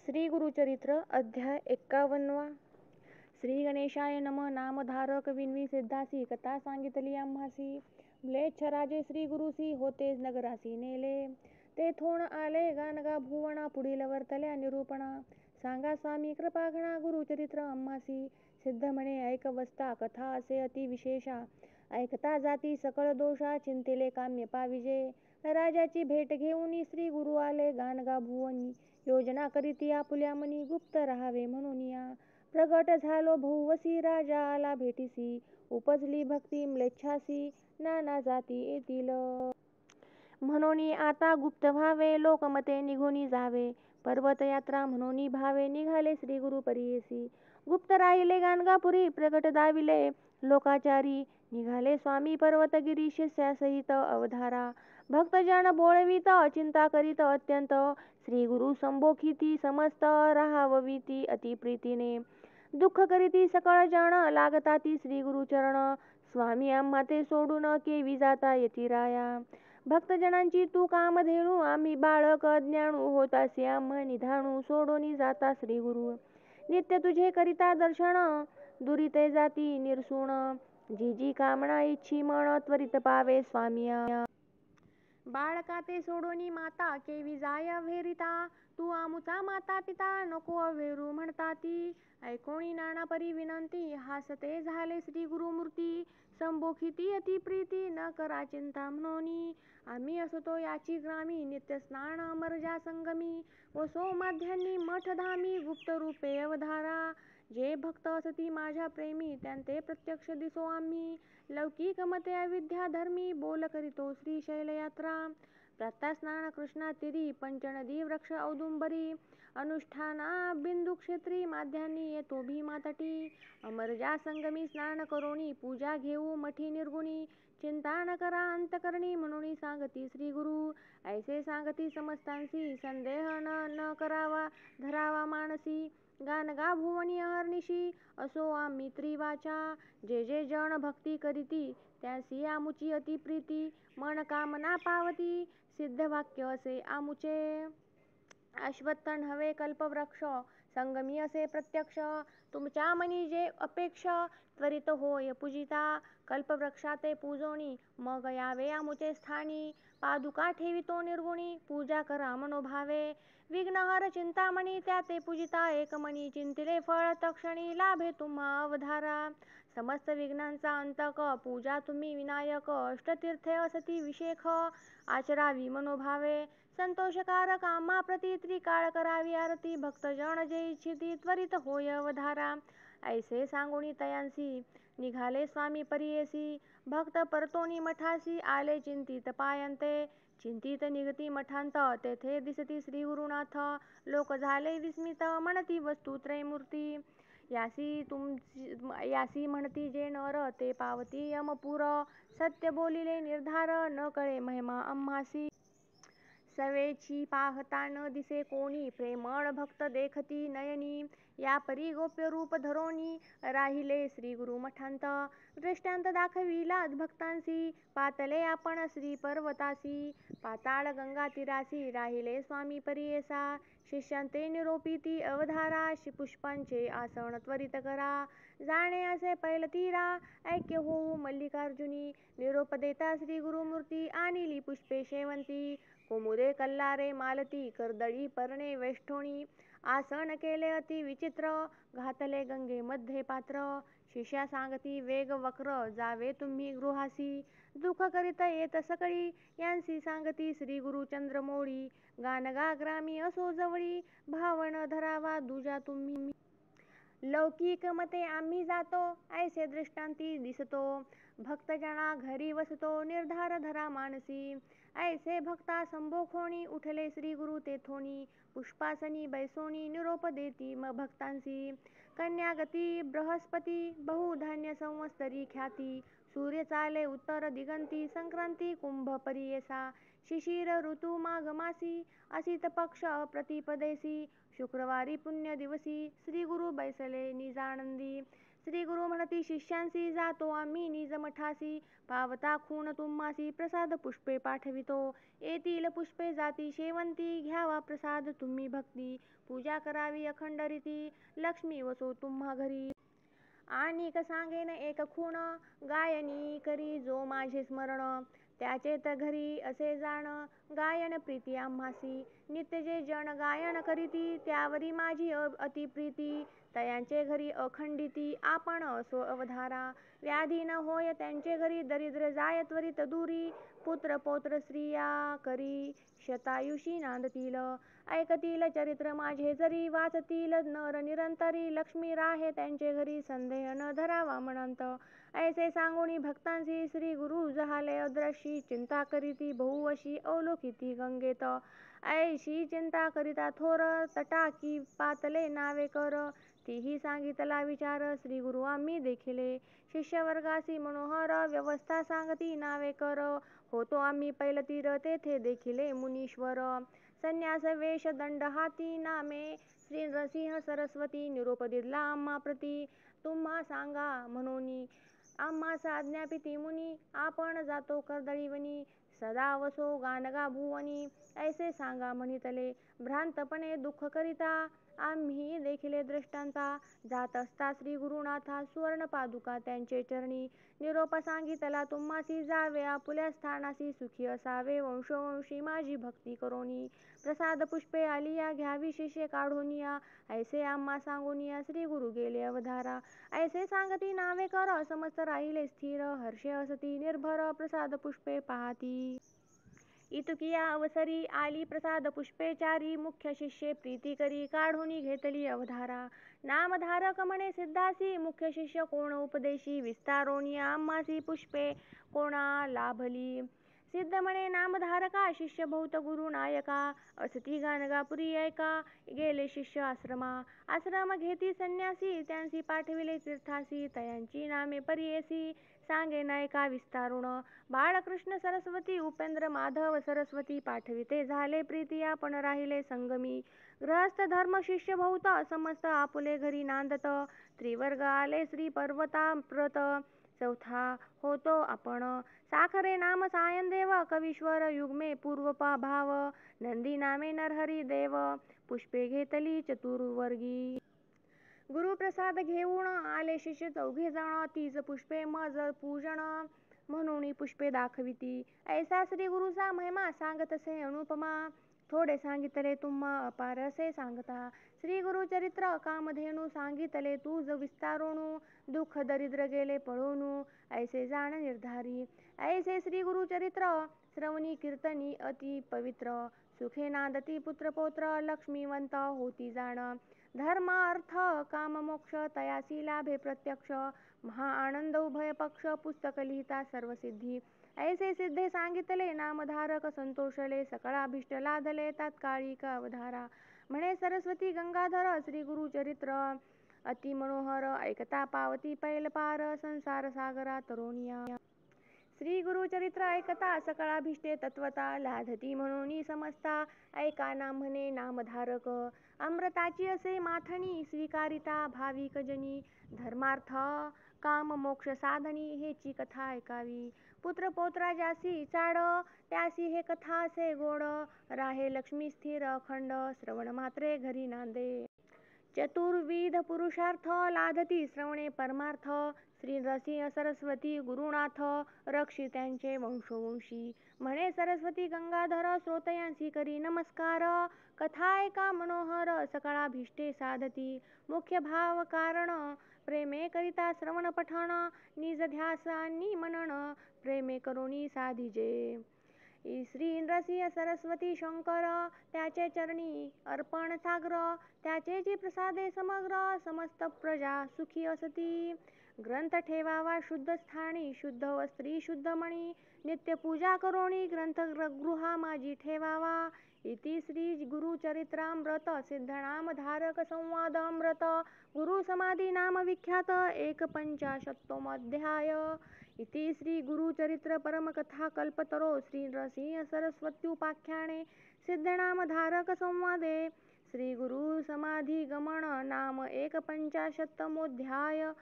श्री गुरुचरित्र अध्याय 51. श्री गणेशाय नम. नामधारक विनवी सिद्धासी कथा सांगितली आम्हासी. म्लेच्छ राजे श्री गुरुसी होते नगरासी नेले. तेथोन आले गानगा भुवना पुढील वर्तल्या निरूपणा. सांगा स्वामी कृपाघना गुरुचरित्र आम्हासी. सिद्ध म्हणे ऐकवस्ता कथा असे अति विशेषा. ऐकता जाती सकळ दोषा चिंतिले काम्य पाविजे. राजाची भेट घेऊन श्री गुरु आले गानगा भुवनी. योजना करीती आपुल्या मनी गुप्त राहावे म्हणून या. प्रगट झालो भुवसी राजा आला भेटीसी. उपजली भक्ती म्लेच्छासी नाना जाती येतील. म्हणून आता गुप्त व्हावे लोकमते निघून जावे. पर्वत यात्रा म्हणून भावे निघाले श्री गुरु परियेसी. गुप्त राहिले गाणगापुरी प्रगट दाविले लोकाचारी. निघाले स्वामी पर्वतगिरी शिष्यासहित अवधारा. भक्तजन बोळवीत चिंता करीत अत्यंत. श्री गुरु संबोखिती समस्त राहावविती अति प्रीतीने. दुःख करीती सकळ जन लागताती श्री गुरु चरण. स्वामी आम्हा ते सोडून केवी जाता येती राया. भक्तजनांची तू कामधेनू आम्ही बाळक अज्ञानू. होतासी आम्हा निधानू सोडून जाता श्री गुरु. नित्य तुझे करिता दर्शन दुरिते जाती निरसून. जी जी कामना इच्छी मन त्वरित पावे स्वामिया. बाळका ते सोडून माता केवी जाय अव्हेरिता. तू आमुचा माता पिता नको अव्हेरू म्हणता ती. ऐकोणी नाना परी विनंती हासते झाले श्री गुरुमूर्ती. संबोखिती अति प्रीती न करा चिंता म्हणून. आम्ही असतो याची ग्रामी नित्य स्नान अमरजा संगमी. व सोमाध्यानी मठधामी गुप्त रूपे अवधारा. जे भक्त असती माझ्या प्रेमी त्यांते प्रत्यक्ष दिसो आम्ही. लौकिक मते अविद्या धर्मी बोल करीतो श्रीशैल यात्रा. प्रातःस्नान कृष्णा तीरी पंचनदी वृक्ष औदुंबरी. अनुष्ठाना बिंदू क्षेत्री माध्यानी येतो भीमा तटी. अमरजा संगमी स्नान करोनी पूजा घेऊ मठी निर्गुणी. चिंता न करा अंतकरणी म्हणून सांगती श्री गुरु. ऐसे सांगती समस्तांसी संदेह न करावा धरावा मानसी. गानगा भुवनी अहर्निशी असो आम्ही त्रिवाचा. जे जे जन भक्ती करीती त्यासी आमुची अति प्रीती. मन कामना पावती सिद्ध वाक्य असे आमुचे. अश्वत्थ नव्हे कल्पवृक्ष संगमी असे प्रत्यक्ष. तुमच्या मनी जे अपेक्ष त्वरित होय पूजिता. कल्पवृक्षाते पूजोनी मग यावे आमुचे स्थानी. पादुका ठेवितो निर्गुणी पूजा करा मनोभावे. विघ्नहर चिंतामणी त्याते पूजिता एकमनी. चिंतिले फळ तक्षणी लाभे तुम्हा अवधारा. समस्त विघ्नांचा अंतक पूजा तुम्ही विनायक. अष्टतीर्थे असती विशेख आचरावी मनोभावे. संतोषकारक आम्हा प्रति त्रिकाळ करावी आरती. भक्तजन जे इच्छिती त्वरित होय अवधारा. ऐसे सांगुनी तयांसी निघाले स्वामी परियेसी. भक्त परतोनी मठासी आले चिंतित पायंते. चिंतित निघती मठांत तेथे दिसती श्री गुरुनाथ. लोक झाले विस्मित म्हणती वस्तू त्रयमूर्ती. यासी म्हणती जे नर ते पावती यमपुर. सत्य बोलिले निर्धार न कळे महिमा आम्हासी. सवेची पाहता न दिसे कोणी प्रेमळ भक्त देखती नयनी. या परी गोप्य रूप धरोनी राहिले श्री गुरु मठांत. दृष्टांत दाखविला भक्तांसी पातले आपण श्री पर्वतासी. पाताळ गंगा तीरासी राहिले स्वामी परियेसा. शिष्यांते निरोपिती अवधारा. पुष्पांचे आसन त्वरित करा. जाणे असे पैल तीरा ऐक्य होऊ मल्लिकार्जुनी. निरोप देता श्री गुरुमूर्ती आणिली पुष्पे शेवंती. कुमुदे कल्लारे मालती कर्दळी पर्णे वेष्टोणी. आसन केले अति विचित्र घातले गंगे मध्ये पात्र. शिष्या सांगती वेग वक्र जावे तुम्ही गृहासी. दुःख करीत येत सकळी यांसी सांगती श्री गुरु चंद्रमौळी. गानगा ग्रामी असो जवळी भावन धरावा दुजा तुम्ही. लौकिक मते आम्ही जातो ऐसे दृष्टांती दिसतो. भक्तजना घरी वसतो निर्धार धरा मानसी. ऐसे भक्ता संबोखोणी उठले श्री गुरु तेथोनी. पुष्पासनी बैसोनी निरोप देती भक्तांसी. कन्यागती बृहस्पती बहुधान्य संवत्सरी ख्याती. सूर्य चाले उत्तर दिगंती संक्रांती कुंभ परियेसा. शिशिर ऋतू माघ मासी असित पक्ष प्रतिपदेसी. शुक्रवारी पुण्य दिवसी श्री गुरु बैसले निजानंदी. श्री गुरु म्हणती शिष्यांसी जातो आम्ही निज मठासी पावता खून तुम्हासी प्रसाद पुष्पे पाठवितो येतील पुष्पे जाती शेवंती घ्यावा प्रसाद तुम्ही भक्ती पूजा करावी अखंड रीती लक्ष्मी वसो तुम्हा घरी आणिक सांगेन एक खूण गायनी करी जो माझे स्मरण त्याचे तर घरी असे जाण गायन प्रीती आम्हासी नित्य जे जन गायन करीती त्यावरी माझी अति प्रीती तयांचे घरी अखंडिती आपण असो अवधारा व्याधी न होय त्यांचे घरी दरिद्र जाय त्वरित दूरी पुत्र पौत्र स्त्रिया करी शतायुषी नांदतील ऐकतील चरित्र माझे जरी वाचतील नर निरंतरी लक्ष्मी राहे त्यांचे घरी संदेह न धरावा म्हणंत ऐसे सांगोनी भक्तांसी श्री गुरु जहाले अद्रशी चिंता करीती बहुवशी अवलोकिती गंगेत ऐशी चिंता करिता थोर तटाकी पातले नावे कर तीही सांगितला विचार श्री गुरु आम्ही देखिले शिष्यवर्गासी मनोहर व्यवस्था सांगती नावे कर होतो आम्ही पैलतीर तेथे देखिले मुनीश्वर संन्यास वेश दंड हाती नामे श्री नरसिंह सरस्वती निरोप दिला आम्हा प्रती तुम्हा सांगा म्हणोनी आम्हास आज्ञापिती मुनी आपण जातो कर्दळीवनी सदा वसो गानगा भुवनी ऐसे सांगा म्हणितले भ्रांतपणे दुःख करिता आम्ही देखिले दृष्टांता जात असता श्री गुरुनाथा सुवर्ण पादुका त्यांचे चरणी निरोप सांगितला तुम्हासी जावे आपुल्या स्थानासी सुखी असावे वंशोवंशी माझी भक्ती करोनी प्रसाद पुष्पे आलिया घ्यावी शिष्य काढोनिया ऐसे आम्हा सांगोनिया श्री गुरु गेले अवधारा ऐसे सांगती नावे कर समस्त राहिले स्थिर हर्षे असती निर्भर प्रसाद पुष्पे पाहती इतुकिया अवसरी आली प्रसाद पुष्पे चारी मुख्य शिष्ये प्रीती करी काढोनी घेतली अवधारा नामधारक म्हणे सिद्धासी मुख्य शिष्य कोण उपदेशी विस्तारोनी आम्हासी पुष्पे कोणा लाभली सिद्ध म्हणे नामधारका शिष्य बहुत गुरु नायका असती गाणगापुरी ऐका गेले शिष्य आश्रम घेती संन्यासी त्यांसी पाठविले तीर्थासी तयांची नामे परियेसी सांगे नायका विस्तारुण बाळकृष्ण सरस्वती उपेंद्र माधव सरस्वती पाठविते झाले प्रीती आपण राहिले संगमी गृहस्थ धर्म शिष्य बहुत समस्त आपुले घरी नांदत त्रिवर्ग आले श्री पर्वताप्रत चौथा होतो आपण साखरे नाम सायनदेव कवीश्वर युग्मे पूर्वपा भाव नंदी नामे नरहरी देव पुष्पे घेतली चतुर्वर्गी गुरुप्रसाद घेऊन आले शिष्य चौघे जण तीज पुष्पे मज पूजन म्हणून पुष्पे दाखविती ऐसा श्री गुरुचा महिमा सांगतसे अनुपमा थोडे सांगितले तुम्हा अपार असे सांगता श्री गुरु चरित्र कामधेनू सांगितले तूज विस्तारोणू दुःख दरिद्र गेले पळोनू ऐसे जाण निर्धारी ऐसे श्री गुरु चरित्र श्रवणी कीर्तनी अति पवित्र सुखे नांदती पुत्र पौत्र लक्ष्मीवंत होती जाण धर्म अर्थ काम मोक्ष तयासी लाभे प्रत्यक्ष महा आनंद उभय पक्ष पुस्तक लिहिता सर्व सिद्धी ऐसे सिद्धे सांगितले नामधारक संतोषले सकळाभिष्ट लादले तात्कालिक अवधारा म्हणे सरस्वती गंगाधर श्री गुरु चरित्र अति मनोहर ऐकता पावती पैल पार संसार सागरा तरोनिया श्री गुरु चरित्र ऐकता सकळाभिष्टे तत्वता लाधती म्हणून समजता ऐका ना म्हणे नामधारक अमृताची असे माथणी स्वीकारिता भाविक जनी धर्मार्थ काम मोक्ष साधनी हेची कथा ऐकावी पुत्र पौत्रा ज्यासी चाड त्यासी हे कथा असे गोड राहे लक्ष्मी स्थिर अखंड श्रवण मात्रे घरी नांदे चतुर्विध पुरुषार्थ लाधती श्रवणे परमार्थ श्री नरसिंह सरस्वती गुरुनाथ रक्षी त्यांचे वंशोवंशी म्हणे सरस्वती गंगाधर श्रोतयांसी करी नमस्कार कथा ऐका मनोहर सकळाभिष्टे साधती मुख्य भाव कारण प्रेमे करिता श्रवण पठण निज ध्यास आणि मनन प्रेमे करोनी साधिजे श्री नरसिंह सरस्वती शंकर त्याचे चरणी अर्पण सागर त्याचे जी प्रसादे समग्र समस्त प्रजा सुखी असती ग्रंथ ठेवावा शुद्ध स्थानी शुद्ध वस्त्री शुद्ध मणी नित्य पूजा करोणी ग्रंथ गृहा माझी ठेवावा इति श्री गुरु चरित्रामृत सिद्धनाम धारक संवाद अमृत गुरु समाधी नाम विख्यात 1/50 अध्याय इति श्री गुरु चरित्र परम कथा कल्पतरो श्री नरसिंह सरस्वत्युपाख्याने सिद्धनाम धारक संवादे श्री गुरु समाधी गमन नाम 1/50 अध्याय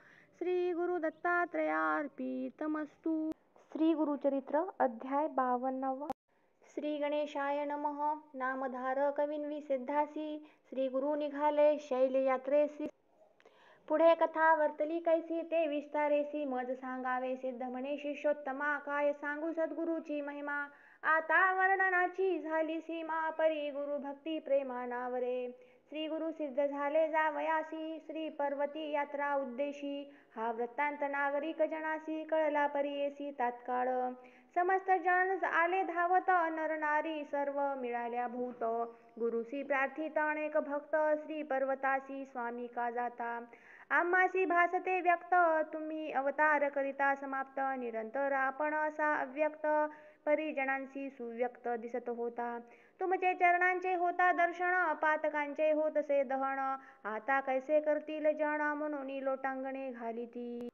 श्री गुरु दत्तात्रयार्पितमस्तु. श्री गुरुचरित्र अध्याय 52. श्री गणेशाय नमः. नामधारक विन्वी सिद्धासी श्री गुरु निघाले शैलयात्रेसी. पुढे कथा वर्तली कैसी ते विस्तारेसी मज सांगावे सिद्ध म्हणे शिष्योत्तमा. काय सांगू सद्गुरूची महिमा आता वर्णनाची झाली सीमा. परी गुरु भक्ती प्रेमानावरे श्री गुरु सिद्ध झाले जावयासी. श्री पर्वती यात्रा उद्देशी हा वृत्तांत नागरिक जनासी कळला परियेसी तात्काळ. समस्त जन आले धावत नर नारी सर्व मिळाल्या भूत. गुरुसी प्रार्थित अनेक भक्त श्री पर्वतासी स्वामी का जाता. आम्हासी भासते व्यक्त तुम्ही अवतार करिता समाप्त. निरंतर आपण असा अव्यक्त परिजनांशी सुव्यक्त दिसत होता. तुमचे चरणांचे होता दर्शन पातकांचे होतसे दहन. आता कैसे करतील जन म्हणून लोटांगणे घालिती.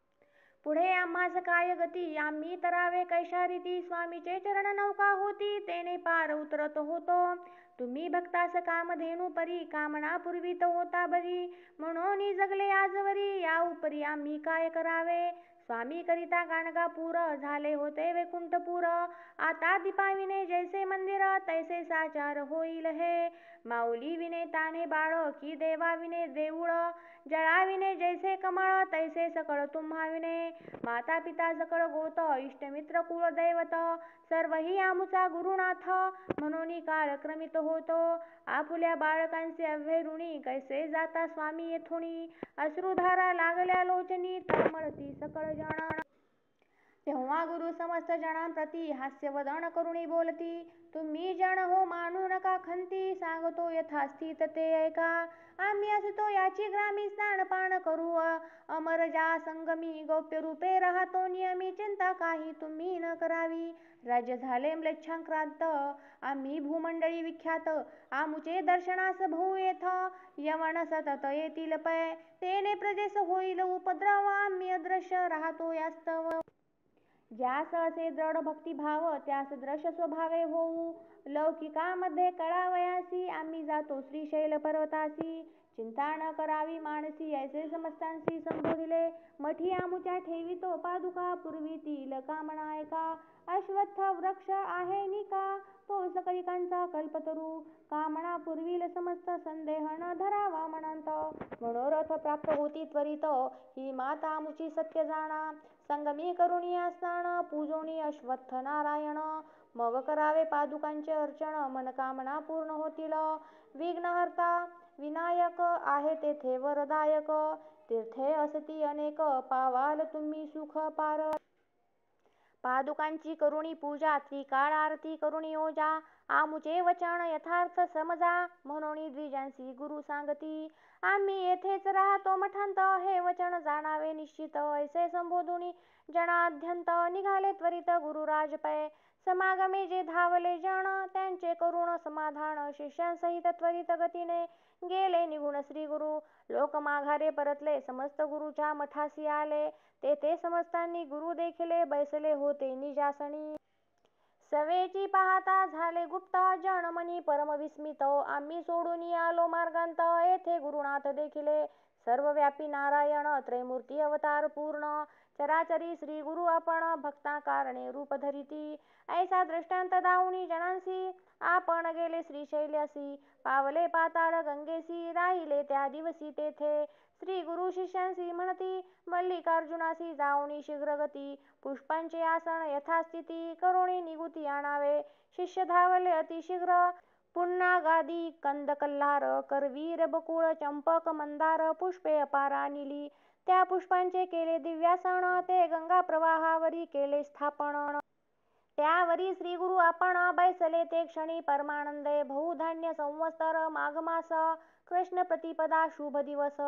पुढे आम्हास काय गती आम्ही तरावे कैशा रीती. स्वामीचे चरण नौका होती तेने पार उतरत होतो. तुम्ही भक्तास कामधेनू परी कामना पूर्वीत होता बरी. म्हणून जगले आजवरी या उपरी आम्ही काय करावे. स्वामी करिता गाणगापूर झाले होते वैकुंठपूर. आता दीपाविने जैसे मंदिर तैसे साचार होईल हे. माऊली विने ताने बाळ की देवाविने देऊळ. जळाविने जैसे कमळ तैसे सकळ तुम्हाविने. माता पिता सकळ गोत इष्टमित्र कुळदैवत सर्वही आमुचा गुरुनाथ. म्हणून काळ क्रमित होतो आपुल्या बाळकांचे अभ्यरुणी. कैसे जाता स्वामी येथुनी अश्रुधारा लागल्या लोचनी तळमळती सकळ जन. तेव्हा गुरु समस्त जनांप्रती हास्यवदन करुणी बोलती. तुम्ही जन हो मानू नका खंती सांगतो यथास्थित ते ऐका. आम्ही असतो याची ग्रामी स्नानपान करू अमर जा संगमी. गौप्य रूपे राहतो नियमी चिंता काही तुम्ही न करावी. राज्य झाले म्लेच्छाक्रांत आम्ही भूमंडळी विख्यात. आमुचे दर्शनास भाऊ येथ यवन सतत येतील पै. तेने प्रजेस होईल उपद्रव आम्ही अदृश्य राहतो यास्तव. ज्यास असे दृढ भक्तिभाव त्यास दृश्य स्वभावे होऊ. लौकिकामध्ये कळावयासी आम्ही जातो श्रीशैल पर्वतासी. चिंता न करावी मानसी ऐसे समस्तांशी संबोधिले. मठी आमुच्या ठेवितो पादुका पूर्वीतील कामना ऐका. अश्वत्थ वृक्ष आहे निका तो सकळिकांचा कल्पतरू. कामना पुरविल समस्त संदेह न धरावा मनांत. मनोरथ प्राप्त होती त्वरित ही माता आमुची सत्य जाणा. संगमी करुणी स्नान पूजोनी अश्वत्थ नारायण. मग करावे पादुकांचे अर्चन मनकामना पूर्ण होतील. विघ्नहर्ता विनायक आहे तेथे वरदायक. तीर्थे असती अनेक पावाल तुम्ही सुख पार. पादुकांची करुणी पूजा त्रिकाळ आरती करुणी ओजा. आमुचे वचन यथार्थ समजा म्हणून द्विजांसी गुरु सांगती. आम्ही येथेच राहतो मठांत हे वचन जाणावे निश्चित. ऐसे संबोधुनी जनाद्यंत निघाले त्वरित गुरुराज पै. समागमे जे धावले जन त्यांचे करुण समाधान. शिष्यांसहित त्वरित गतीने गेले निघून श्री गुरु. लोक माघारे परतले समस्त गुरुच्या मठासी आले. तेथे समस्तांनी गुरु देखिले बैसले होते निजासनी. सवेची पाहता झाले गुप्त जन मनी परम विस्मित. आम्ही सोडून आलो मार्गांत येथे गुरुनाथ देखिले. सर्वव्यापी नारायण त्रैमूर्ती अवतार पूर्ण. चराचरी श्री गुरु आपण भक्ता कारणे रूप धरिती. ऐसा दृष्टांत दाऊनी जनांसी आपण गेले श्रीशैल्यासी. पावले पाताळ गंगेसी राहिले त्या दिवशी तेथे. श्री गुरु शिष्यांसी म्हणती मल्लिकार्जुनासी जाऊनी शीघ्र गती. पुष्पांचे आसन यथास्थिती करुणी निगुती आणावे. शिष्य धावले अतिशीघ्र पुन्हा गादी कंद कल्हार करवीर बकुळ चंपक मंदार पुष्पे अपारा निली. त्या पुष्पांचे केले दिव्यासन ते गंगा प्रवाहावरी केले स्थापन. त्यावरी श्री गुरु आपण बैसले ते क्षणी परमानंदे. बहुधान्य संवत्सर माघमास कृष्ण प्रतिपदा शुभ दिवस.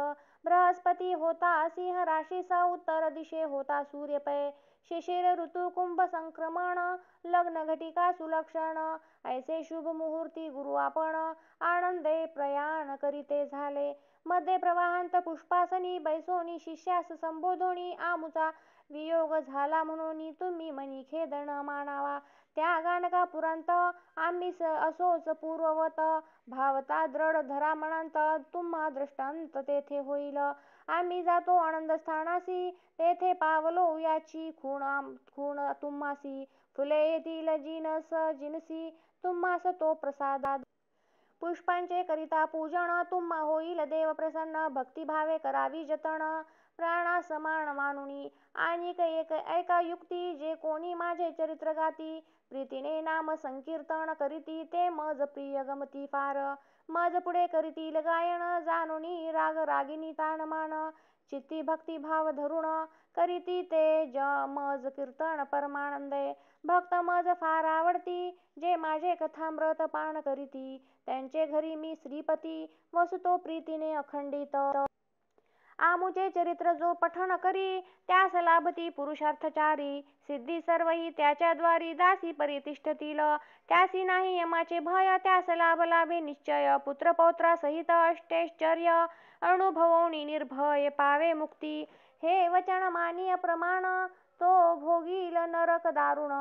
बृहस्पती होता सिंह राशीस उत्तर दिशे होता सूर्य पै. शिशिर ऋतू कुंभ संक्रमण लग्न घटिका सुलक्षण. ऐसे शुभ मुहूर्ती गुरु आपण आनंदे प्रयाण करीते झाले. मध्ये प्रवाहांत पुष्पासनी बैसोनी शिष्यास संबोधोनी आमुचा वियोग झाला म्हणून तुम्ही मनी खेद न मानावा. त्या गाणगापुरांत आम्ही असोच पूर्ववत भावता दृढ धरा मनांत तुम्हा दृष्टांत तेथे होईल. आम्ही जातो आनंद स्थानासी तेथे पावलो याची खूण तुम्हासी फुले येतील जिनस जिनसी तुम्हास तो प्रसाद. पुष्पांचे करिता पूजन तुम्हा होईल देव प्रसन्न भक्तिभावे करावी जतन प्राणा समान मानुनी आणिक एक ऐका युक्ती जे कोणी माझे चरित्र गाती प्रीतीने नाम संकीर्तन करीती ते मज प्रिय गमती फार मज पुढे करीतील गायन जानुनी राग रागिनी तानमान चित्ती भक्ती भाव धरुण करीती ते मज कीर्तन परमानंदे भक्त मज फार आवडती जे माझे कथामृत पान करीती त्यांचे घरी मी श्रीपती वसतो प्रीतीने अखंडित. आमुचे चरित्र जो पठण करी त्यास लाभती पुरुषार्थचारी सिद्धी सर्वही त्याच्या द्वारी दासी परितिष्ठतील त्यासी नाही यमाचे भय त्यास लाभ लाभे निश्चय पुत्रपौत्रा सहित अष्टैश्चर्य अनुभवोनी निर्भय पावे मुक्ती हे वचन मानिय प्रमाण तो भोगील नरक दारुण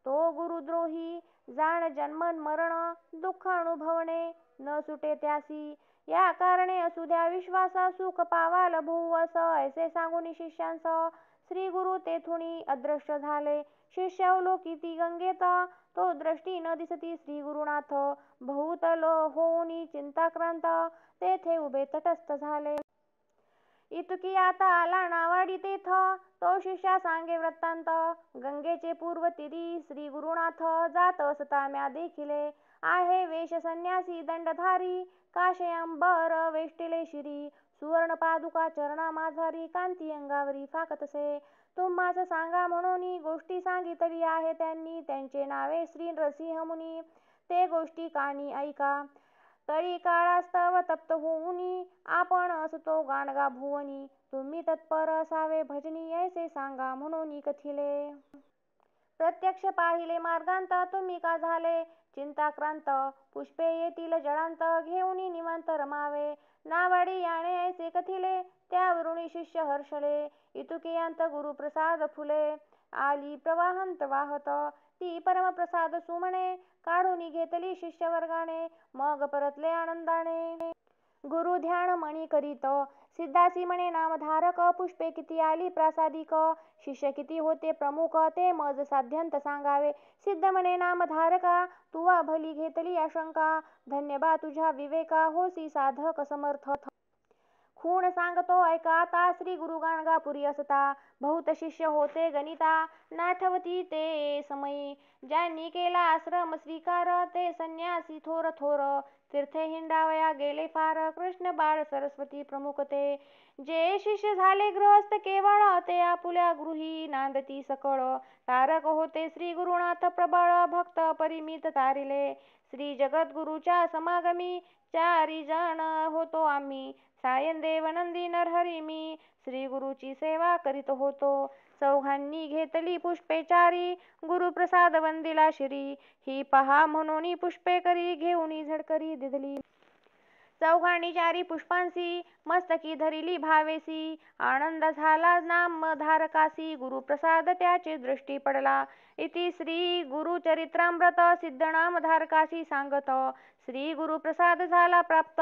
तो गुरुद्रोही जाण जन्मन मरण दुःख अनुभवणे न सुटे त्यासी या कारणे असू द्या विश्वासा सुख पावाल भुवस ऐसे सांगून शिष्यांस श्री गुरु तेथुनी अदृश्य झाले शिष्य अवलोकिती गंगेत तो दृष्टी न दिसती श्री गुरुनाथ बहुत होऊनी चिंताक्रांत तेथे उभे तटस्थ झाले. इतकी आता आला नावाडी तेथ तो शिष्या सांगे वृत्तांत गंगेचे पूर्व तीरी श्री गुरुनाथ जात असता म्या देखिले आहे वेश संन्यासी दंडधारी काशयांबर वेष्टिले शिरी सुवर्ण पादुका चरणा माझारी कांती अंगावरी फाकतसे तुम्हास सांगा म्हणून गोष्टी सांगितली आहे त्यांनी त्यांचे नावे श्री नरसिंह मुनी ते गोष्टी कानी ऐका तळी काळास्तव तप्त होऊनी आपण असतो गाणगा भुवनी तुम्ही तत्पर असावे भजनी ऐसे सांगा म्हणून कथिले. प्रत्यक्ष पाहिले मार्गांत तुम्ही का झाले चिंताक्रांत पुष्पे येतील जळांत घेऊनी निवांत रमावे नावाडी याने ऐसे कथिले त्यावरुणी शिष्य हर्षले इतुकियांत गुरुप्रसाद फुले आली प्रवाहंत वाहत ती परमप्रसाद सुमणे काढून घेतली शिष्य वर्गाने मग परतले आनंदाने. गुरु ध्यान मणी करीत सिद्धासी म्हणे नामधारक पुष्पे किती आली प्रासादिक शिष्य किती होते प्रमुख ते मज साध्यंत सांगावे सिद्ध म्हणे नामधारका तुवा भली घेतली आशंका धन्यबा तुझ्या विवेका होसी साधक समर्थ. खूण सांगतो ऐका आता श्री गुरु गाणगापुरी असता बहुत शिष्य होते गणिता नाठवती ते समयी ज्यांनी केला आश्रम स्वीकार ते संन्यासी थोर थोर तीर्थे हिंडावया गेले फार कृष्ण बाळ सरस्वती प्रमुख ते जे शिष्य झाले गृहस्थ केवळ ते आपुल्या गृही नांदती सकळ तारक होते श्री गुरुनाथ प्रबळ भक्त परिमित तारिले श्री जगद्गुरुच्या समागमी चारी जण होतो आम्ही सायनदेव नंदी नरहरी मी श्री गुरुची सेवा करीत होतो चौघांनी घेतली पुष्पे चारी गुरुप्रसाद वंदिला शिरी ही पहा म्हणून पुष्पे करी घेऊन झडकरी दिधली चौघांनी चारी पुष्पांसी मस्तकी धरिली भावेसी आनंद झाला नामधारकासी गुरुप्रसाद त्याची दृष्टी पडला इति श्री गुरुचरित्रामृत सिद्ध नामधारकासी सांगत श्री गुरुप्रसाद झाला प्राप्त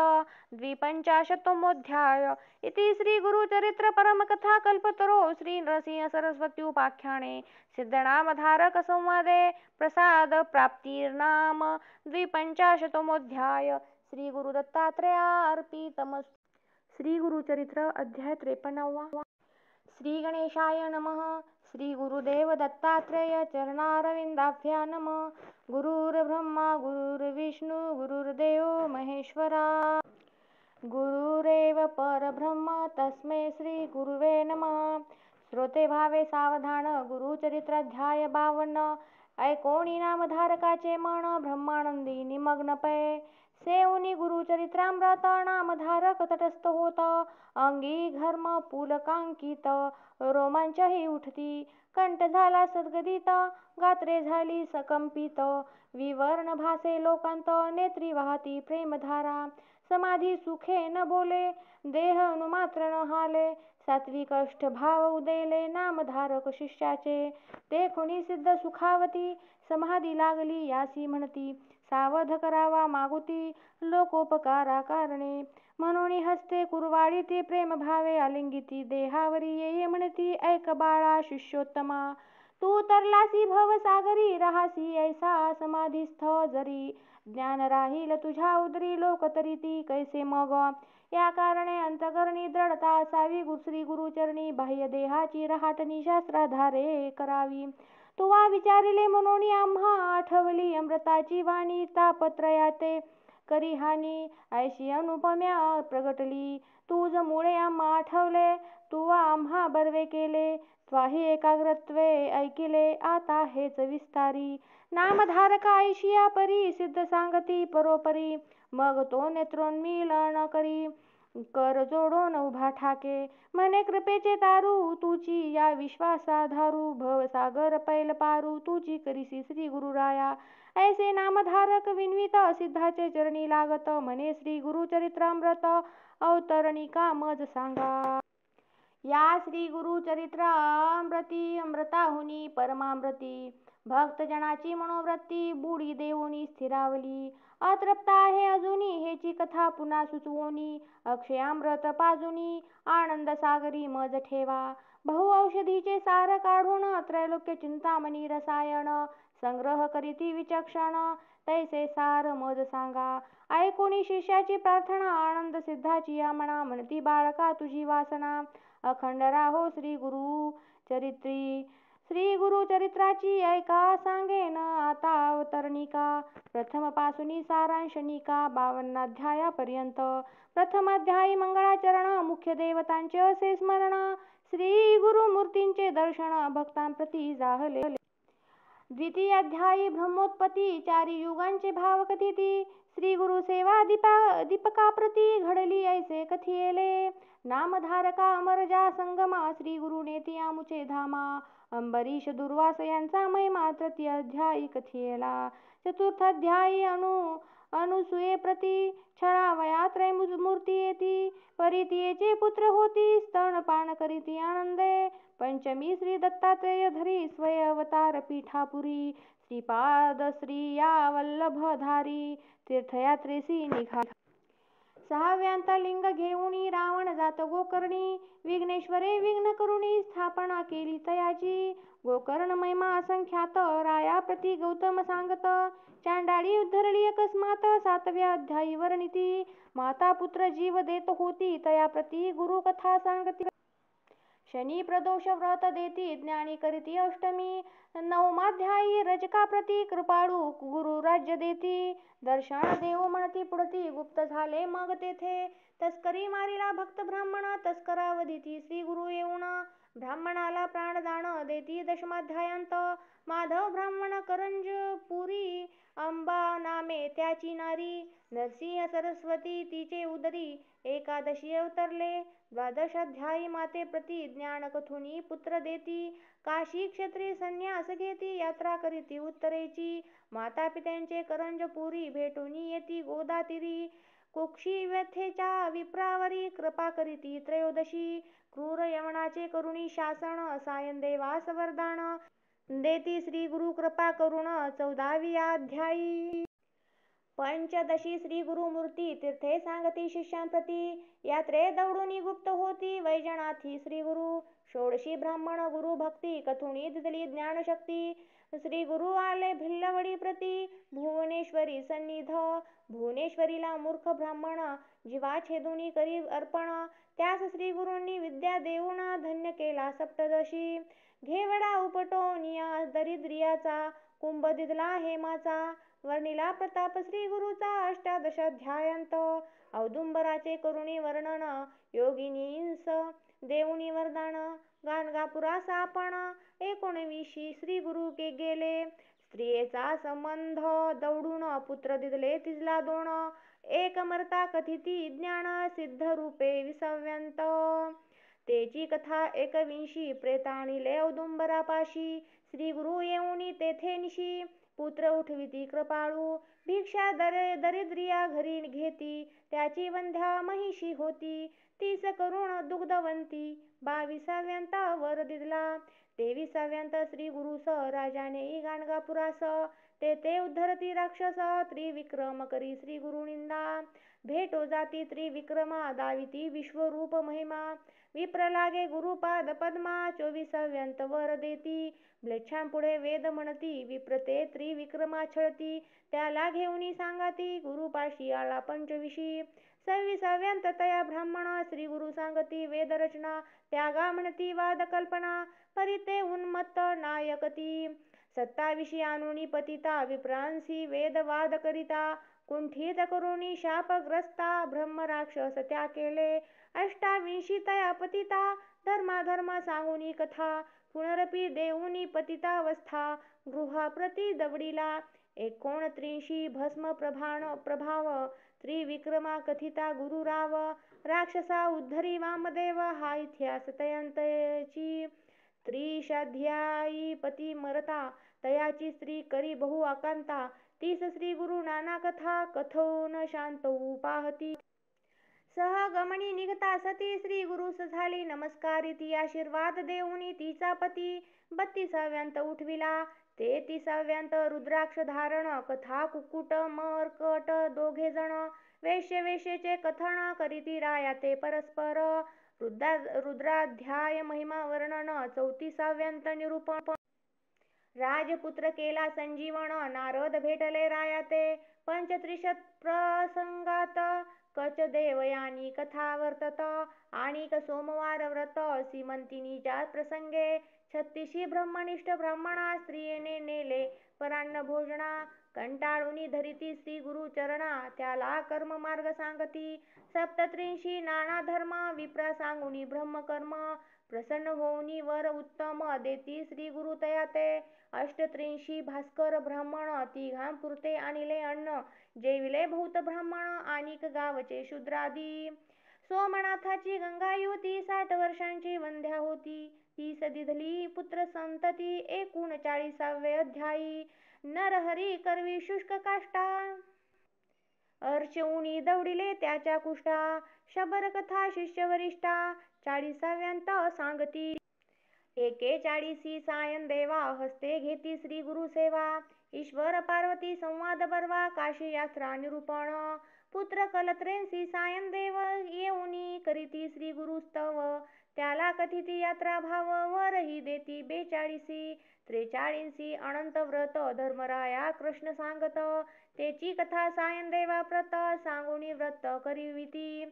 द्विपंचाशतमोऽध्याय इति श्री गुरुचरित्र परमकथा कल्पतरो श्री नरसिंह सरस्वती उपाख्याने सिद्धनामधारक संवादे प्रसाद प्राप्तिर्नाम द्विपंचाशतमोऽध्याय श्री गुरु दत्तात्रेयार्पितमस्तु. श्री गुरुचरित्र अध्याय 53. श्री गणेशाय नमः. श्री गुरुदेव दत्तात्रेय चरणारविंदाभ्या नमः. गुरुर्ब्रह्मा गुरुर्विष्णू गुरुर्देवो महेश्वरा गुरुरेव परब्रह्म तस्मै श्री गुरुवे नमः. श्रोते भावे सावधान गुरुचरित्राध्याय 52 ऐकोणी नामधारकाचे मन ब्रह्मानंदी निमग्न पै सेऊनी गुरुचरित्रामृत नामधारक तटस्थ होत अंगी घर्म पुलकांकित रोमांचही उठती कंठ झाला सद्गदित गात्रे झाली सकंपित विवर्ण भासे लोकांत नेत्री वाहती प्रेमधारा समाधी सुखे न बोले देह अनुमात्र न हाले सात्विक अष्ट भाव उदेले नामधारक शिष्याचे ते खुणी सिद्ध सुखावती समाधी लागली यासी म्हणती, सावध करावा मागुती लोकोपकारा कारणे. म्हणून हस्ते कुरवाडी ती प्रेम भावे आलिंगिती, देहावरी ये म्हणती ऐक बाळा शिष्योत्तमा. तू तरलासी भवसागरी, राहासी ऐसा समाधीस्थ जरी. ज्ञान राहील तुझ्या उदरी, लोक तरी ती कैसे मग. या कारणे अंतकरणी दृढता असावी, श्री गुरुचरणी बाह्य देहाची रहाटणी शास्त्राधारे करावी. तुवा विचारिले म्हणून आम्हा, आठवली अमृताची वाणी तापत्रयाते करी हानी. ऐशी अनुपम्या प्रगटली तुझ मुळे आम्हा आठवले, तुवा आम्हा बर्वे केले. त्वाही एकाग्रत्वे ऐकिले आता हेच विस्तारी. नामधारका ऐशिया परी, सिद्ध सांगती परोपरी. मग तो नेत्रोन्मीलन करी, कर जोडून उभा ठाके. म्हणे कृपेचे तारू तुची या विश्वासाधारू, भवसागर पैल पारू तुची करिसी श्री गुरुराया. ऐसे नामधारक विन्वित सिद्धाचे चरणी लागत, म्हणे श्री गुरुचरित्रामृत अवतरणिका मज सांगा. या श्री गुरुचरित्रामृती अमृताहुनी परमामृती, भक्तजनाची मनोवृत्ती बुडी देऊनी स्थिरावली. अतृप्त आहे अजुनी हेची कथा पुन्हा सुचवोनी, अक्षयामृत पाजुनी आनंद सागरी मज ठेवा. बहुऔषधीचे सार काढून त्रैलोक्य चिंतामणी रसायन, संग्रह करीती विचक्षण तैसे सार मज सांगा. ऐकुनी शिष्याची प्रार्थना आनंद सिद्धाची या म्हणा, म्हणती बाळका तुझी वासना अखंड राहो श्री गुरुचरित्री. श्री गुरुचरित्राची ऐका सांगेन आता अवतरणिका, प्रथम पासुनी सारांशनिका 52 अध्यायापर्यंत. प्रथम अध्यायी मंगळाचरण, मुख्य देवतांचे असे स्मरण, श्री गुरुमूर्तींचे दर्शन भक्तांप्रती जाहले. द्वितीय अध्यायी ब्रह्मोत्पत्ती, चारी युगांचे भाव कथिती, श्री गुरु सेवा दीपकाप्रती घडली ऐसे कथियेले. नामधारका अमरजा संगमा, श्री गुरु नेती आमुचे धामा, अंबरीश दुर्वास यांचा महिमा तृतीय अध्यायी कथियेला. चतुर्थ अध्यायी अनुसूये प्रती, छळावया त्रयमूर्ती येती, परितियेचे पुत्र होती स्तनपान करीती आनंदे. पंचमी श्री दत्तात्रेय धरी स्वय अवतार पीठापुरी, श्रीपाद श्री या वल्लभधारी तीर्थयात्रेसी निघाला. सहाव्यांत लिंग घेऊनी रावण जात गोकर्णी, विघ्नेश्वरे विघ्न करुणी स्थापना केली तयाची. गोकर्ण महिमा असंख्यात राया प्रती गौतम सांगत, चांडाळी उद्धरली अकस्मात 7व्या अध्यायी वर्णिती. माता पुत्र जीव देत होती तया प्रती गुरु कथा सांगती. शनी प्रदोष व्रत देती ज्ञानी करीती अष्टमी. 9माध्यायी रजका प्रती कृपाळू गुरु राज्य देती. दर्शन देऊ म्हणती पुढती गुप्त झाले मग तेथे. तस्करी मारिला भक्त ब्राह्मण तस्करावधीती श्री गुरु येऊन. ब्राह्मणाला प्राणदान देती दशमाध्यायांत. माधव ब्राह्मण करंजपुरी, अंबा नामे त्याची नारी. नरसिंह सरस्वती तिचे उदरी, एकादशी अवतरले. 12 अध्यायी माते प्रती ज्ञान कथुनी पुत्र देती. काशी क्षेत्री संन्यास घेती यात्रा करीती उत्तरेची. माता पित्यांचे करंजपुरी भेटूनी येती गोदातीरी. कुक्षी व्यथेच्या विप्रावरी कृपा करीती त्रयोदशी. क्रूर यवनाचे करुणी शासन सायन देवास वरदान देती श्री गुरु कृपा करुण 14व्या अध्यायी. पंचदशी श्री गुरुमूर्ती तीर्थे सांगती शिष्यांप्रती. यात्रे दौडुनी गुप्त होती वैजनाथी श्री गुरु. षोडशी ब्राह्मण गुरु भक्ती कथुनी दिसली ज्ञानशक्ती. श्री गुरु आले भिल्लवडी प्रती भुवनेश्वरी सन्निध. भुवनेश्वरीला मूर्ख ब्राह्मण जीवा छेदुनी करी अर्पण. त्यास श्री गुरूंनी विद्या देऊन धन्य केला सप्तदशी. घेवडा उपटोनिया दरिद्रियाचा, कुंभ दिदला हेमाचा. वर्णिला प्रताप श्री गुरुचा 18 अध्यायांत. औदुंबराचे करुणी वर्णन योगिनींस देऊनी वरदान. गाणगापुरास आपण 19 श्री गुरु के गेले. स्त्रियेचा संबंध दौडून पुत्र दिदले तिजला 2. एक मर्ता कथिती ज्ञान सिद्ध रूपे विसव्यंत. तेची कथा 21 प्रेताणिले औदुंबरापाशी. श्री गुरु येऊनी तेथे निशी. पुत्र उठविती कृपाळू, भिक्षा दरिद्रिया घरी घेती, त्याची वंध्या महिषी होती. 30 करुण दुग्धवंती, 22व्यांता वर दिला, 23व्यांत श्री गुरुस राजाने गाणगापुरास. ते उद्धरती राक्षस, त्रिविक्रम करी श्री गुरुनिंदा, भेटो जाती त्रिविक्रमा, दाविती विश्वरूप महिमा. विप्र लागे गुरुपाद पद्मा, 24व्यांत वर देती, म्लेच्छांपुढे वेद म्हणती, विप्रते त्रिविक्रमा छळती. त्याला घेऊनी सांगाती, गुरुपाशी आला पंचविशी. 26व्यांत तया ब्राह्मण, श्री गुरु सांगती वेदरचना. त्यागा म्हणती वाद कल्पना, परिते उन्मत्त नायकती. 27 आणुनी पतिता, विप्रांसी वेदवाद करिता. कुंठित करुणी शापग्रस्ता, ब्रह्मराक्षस त्या केले. 28 तया पतिता, धर्माधर्म सांगुनी कथा. पुनरपि देऊनी पतितावस्था, गृहाप्रती दवडिला. 29 भस्म प्रभाव, त्रिविक्रमा कथिता गुरुराव. राक्षसा उद्धरी वामदेव, हा इतिहास तयांतची. 30 पती मरता, तयाची स्त्री करी बहु आकांता. 30 श्री गुरु नाना कथा, कथोन शांतवू पाहती. सहगमनी निघता सती, श्री गुरुस झाली नमस्कारिती. आशीर्वाद देऊनी तिचा पती, 32व्यांत उठविला. 33व्यांत रुद्राक्ष धारण, कथा कुक्कुट मर्कट दोघे जण. वेश्येचे कथन करीती राया ते परस्पर, रुद्राध्याय महिमा वर्णन. 34व्यांत निरूपण, राजपुत्र केला संजीवण, नारद भेटले राया ते. पंचत्रिशत प्रसंगात, कच देवयानी कथा वर्तत. आणिक सोमवार व्रत, सीमंतिनीच्या प्रसंगे. 36 ब्रह्मनिष्ठ ब्राह्मणा, स्त्रियेने नेले परान्न भोजना. कंटाळूनी धरिती श्री गुरु चरणा, त्याला कर्म मार्ग सांगती. 37 नाना धर्म, विप्रा सांगुनी ब्रह्मकर्म. प्रसन्न होऊनी वर उत्तम, देती श्री गुरु तया ते. 38 भास्कर ब्राह्मण, तिघांपुरते आणिले अन्न. जेविले बहुत ब्राह्मण, आणिक गावचे शूद्रादी. सोमनाथाची गंगा युवती, 60 वर्षांची वंध्या होती. 30 दिधली पुत्र संतती, 39वे अध्यायी. नरहरी करवी शुष्क काष्टा, अर्चऊनी दवडिले त्याच्या कुष्ठा. शबर कथा शिष्यवरिष्ठा, 40व्यांत सांगती. 41 सायन देवा, हस्ते घेती श्री गुरु सेवा. ईश्वर पार्वती संवाद बर्वा, काशी यात्रा निरूपण. पुत्र कलत्रेंसी सायन देव, येऊनी करीती श्री गुरु स्तव. त्याला कथिती यात्रा भाव, वरही देती 42. 43 अनंत व्रत, धर्मराया कृष्ण सांगत. तेची कथा सायन देवा प्रत, सांगुनी व्रत करीविती.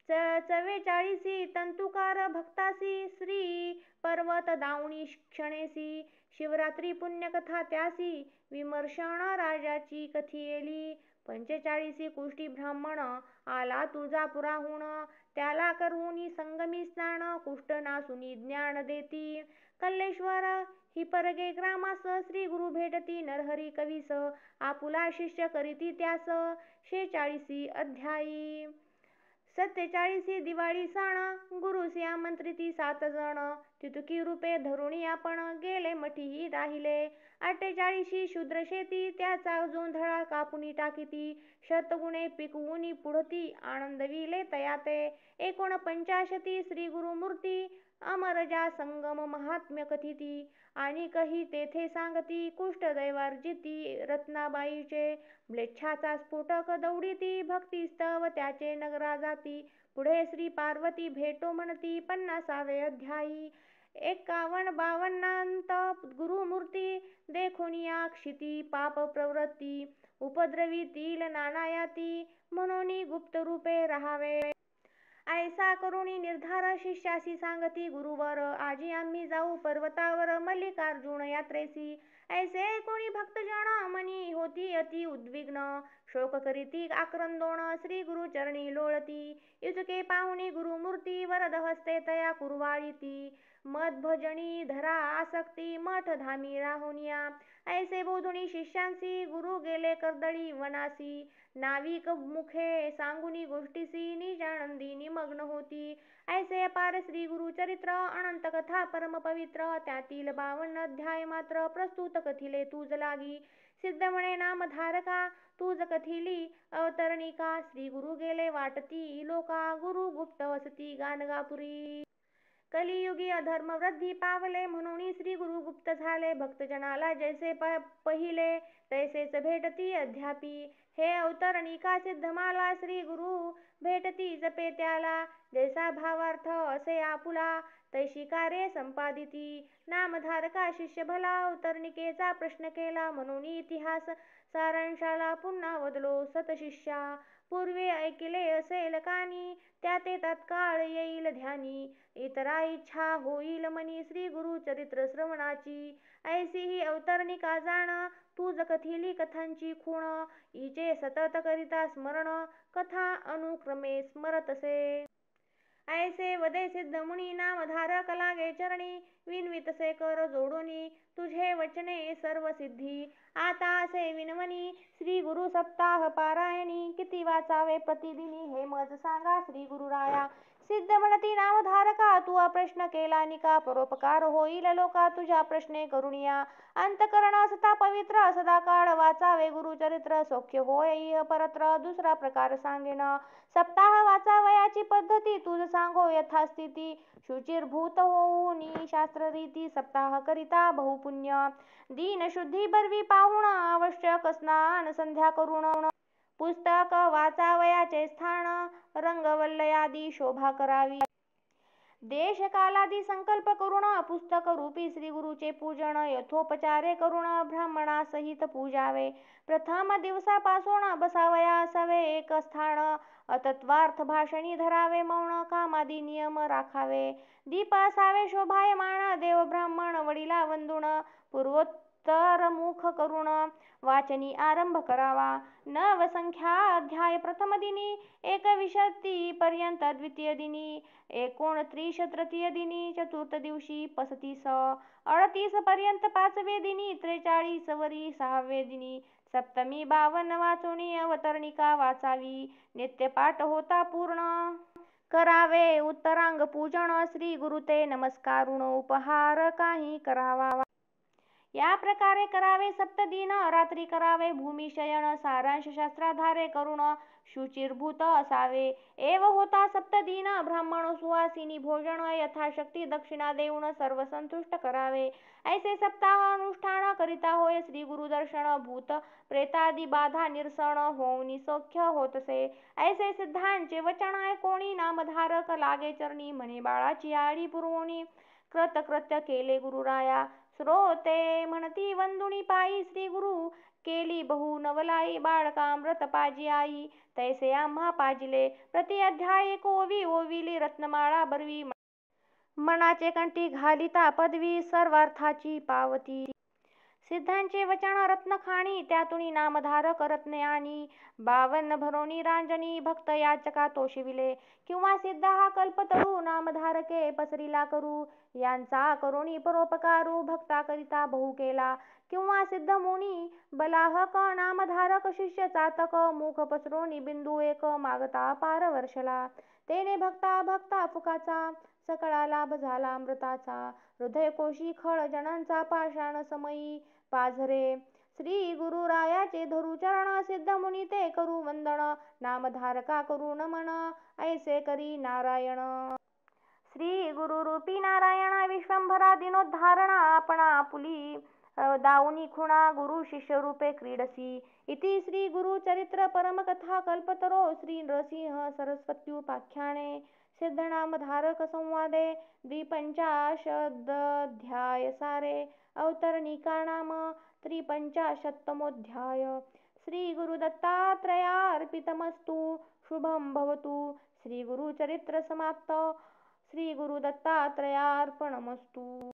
44 तंतुकार भक्तासी, श्री पर्वत दावणी क्षणेसी. शिवरात्री पुण्यकथा त्यासी, विमर्शण राजाची कथियेली. 45 कुष्टी ब्राह्मण, आला तुळजापुराहून. त्याला करूनी संगमी स्नान, कुष्ट नासुनी ज्ञान देती. कल्लेश्वर हिपरगे ग्रामास, श्री गुरु भेटती नरहरी कवीस. आपुला शिष्य करीती त्यास, 46 अध्यायी. 47 दिवाळी सण, गुरुसी आमंत्रिती 7 जण. तितुकी रूपे धरुणी आपण, गेले मठीही राहिले. 48 शूद्र शेती, त्याचा जोंधळा कापुनी टाकीती. शतगुणे पिकवूनी पुढती, आनंदविले तया ते. 49 श्री गुरुमूर्ती, अमरजा संगम महात्म्य कथिती. आणि कही तेथे सांगती, कुष्ट दैवार्जिती रत्नाबाईचे. म्लेच्छाचा स्फोटक दौडिती, भक्तिस्तव त्याचे नगरा जाती. पुढे श्री पार्वती भेटो म्हणती, 50वे अध्यायी. 51-52 गुरुमूर्ती, देखोनिया क्षिती पाप प्रवृत्ती. उपद्रवीतील नानायाती, म्हणून गुप्त रूपे राहावे. ऐसा करुणी निर्धार, शिष्यासी सांगती गुरुवर. आजी आम्ही जाऊ पर्वतावर, मल्लिकार्जुन यात्रेसी. ऐसे कोणी भक्तजन, मनी होती अति उद्विग्न. शोक करीती आक्रंदोण, श्री गुरु चरणी लोळती. इतके पाहुणी गुरुमूर्ती, वरद हस्ते तया कुरवाळीती. मदभजनी धरा आसक्ती, मठ धामी राहुनिया. ऐसे बोधुनी शिष्यांसी, गुरु गेले कर्दळी वनासी. नाविक मुखे सांगुनी गोष्टीसी, निजानंदी निमग्न होती. ऐसे अपार श्री गुरु चरित्र, अनंत कथा परम पवित्र. त्यातील 52 अध्याय मात्र प्रस्तुत कथिले तुज लागी. सिद्ध म्हणे नामधारका तूज कथिली अवतरणिका. श्री गुरु गेले वाटती लोका गुरु गुप्त वसती गाणगापुरी. कलियुगी अधर्म वृद्धी पावले म्हणून श्री गुरु गुप्त झाले. भक्तजनाला जैसे पहिले तैसेच भेटती अद्यापी. हे अवतरणिका सिद्ध माला श्री गुरु भेटती जपे त्याला. जैसा भावार्थ असे आपुला तैशी कार्ये संपादिती. नामधारका शिष्य भला अवतरणिकेचा प्रश्न केला. म्हणून इतिहास सारांशाला पुन्हा वदलो सतशिष्या. पूर्वी ऐकिले असेल कानी त्या ते तत्काळ येईल ध्यानी. इतरा इच्छा होईल मनी श्री गुरु चरित्र श्रवणाची. ऐसी ही अवतरणिका जाण तूज कथिली कथांची खूण. इचे सतत करिता स्मरण कथा अनुक्रमे स्मरतसे. ऐसे वदे सिद्ध मुनी नामधारक लागे चरणी. विनवितसे कर जोडोनी तुझे वचने सर्व सिद्धी. आता असे विनवणी श्री गुरु सप्ताह पारायणी. किती वाचावे प्रतिदिनी हे मज सांगा श्री गुरुराया. सिद्ध म्हणती नामधारका तू प्रश्न केला निका. परोपकार होईल लोका तुझ्या प्रश्ने करुणिया. अंतकरण असता पवित्र सदाकाळ वाचावे गुरुचरित्र. सौख्य होय इह परत्र दुसरा प्रकार सांगेन. सप्ताह वाचावयाची पद्धती तुझ सांगो यथास्थिती. शुचिर्भूत होऊनी शास्त्ररीती सप्ताह करिता बहुपुण्य. दीन शुद्धी बरवी पाहुण आवश्यक स्नान संध्या करुण. पुस्तक वाचावयाचे स्थान रंगवल्लयादी शोभा करावी. देश कालादी संकल्प करुण पुस्तक रूपी श्री गुरुचे पूजन यथोपचारे करुण ब्राह्मणासहित पूजावे. प्रथम दिवसापासून बसावया असावे एक स्थान. अतत्वार्थ भाषणी धरावे मौन कामादी नियम राखावे. दीप असावे शोभायमान देव ब्राह्मण वडिला वंदुन. पूर्वोत्तर मुख करुण वाचनी आरंभ करावा. नवसंख्या अध्याय प्रथम दिनी 21 पर्यंत द्वितीय दिनी 29 तृतीय दिनी चतुर्थ दिवशी 35 38 पर्यंत पाचवे दिनी 43 वरी सहावे दिनी सप्तमी 52 वाचोनी अवतरणिका वाचावी. नित्यपाठ होता पूर्ण करावे. उत्तरांग पूजन श्री गुरु ते नमस्कारुण उपहार काही करावा. या प्रकारे करावे सप्तदिन. रात्री करावे भूमिशयन. सारांश शास्त्राधारे करुण शुचिर्भूत असावे. एव होता सप्तदिन. ब्राह्मण सुवासिनी भोजन यथाशक्ती दक्षिणा देऊन सर्व संतुष्ट करावे. ऐसे सप्ताह अनुष्ठान करिता होय श्री गुरु दर्शन. भूत प्रेतादी बाधा निरसन होऊनी सौख्य होतसे. ऐसे सिद्धांचे वचन ऐकोणी नामधारक लागे चरणी. म्हणे बाळाची आळी पुरवोनी कृतकृत्य केले गुरुराया. श्रोते म्हणती वंदुनी पायी श्री गुरु केली बहु नवलाई. बाळकामृत पाजी आई तैसे आम्हा पाजिले. प्रति अध्याय एक ओवी ओविली रत्नमाळा बरवी. मनाचे कंठी घालिता पदवी सर्वार्थाची पावती. सिद्धांचे वचन रत्नखाणी त्यातुनी नामधारक रत्ने आणि. 52 भरोनी रांजणी भक्त याचका तोषविले. किंवा सिद्ध हा कल्पतरू नामधारके पसरिला करू. यांचा करोनी परोपकारू भक्ता करिता बहु केला. किंवा सिद्ध मुनी बलाहक नामधारक शिष्य चातक. मुख पसरोनी बिंदू एक मागता पार वर्षला. तेने भक्ता भक्ता फुकाचा सकळा लाभ झाला अमृताचा. हृदयकोशी खळ जनांचा पाषाण समयी पाझरे. श्री गुरुरायाचे धरू चरण सिद्ध मुनी ते करू वंदन. नामधारका करू नमन ऐसे करी नारायण. श्री गुरु रूपी नारायण विश्वंभरा दिनोद्धारणा. आपणा आपुली दाऊनी खुणा गुरु शिष्य रूपे क्रीडसी. इति श्री गुरु चरित्र परमकथा कल्पतरो श्री नृसिंह सरस्वत्युपाख्याने सिद्धनामधारक संवादे 45 सारे. अवतरणिका नाम 53तमोऽध्याय. श्री गुरु दत्तात्रयार्पितमस्तु. शुभं भवतु. श्री गुरु चरित्र समाप्त. श्री गुरु दत्तात्रयार्पणमस्तु.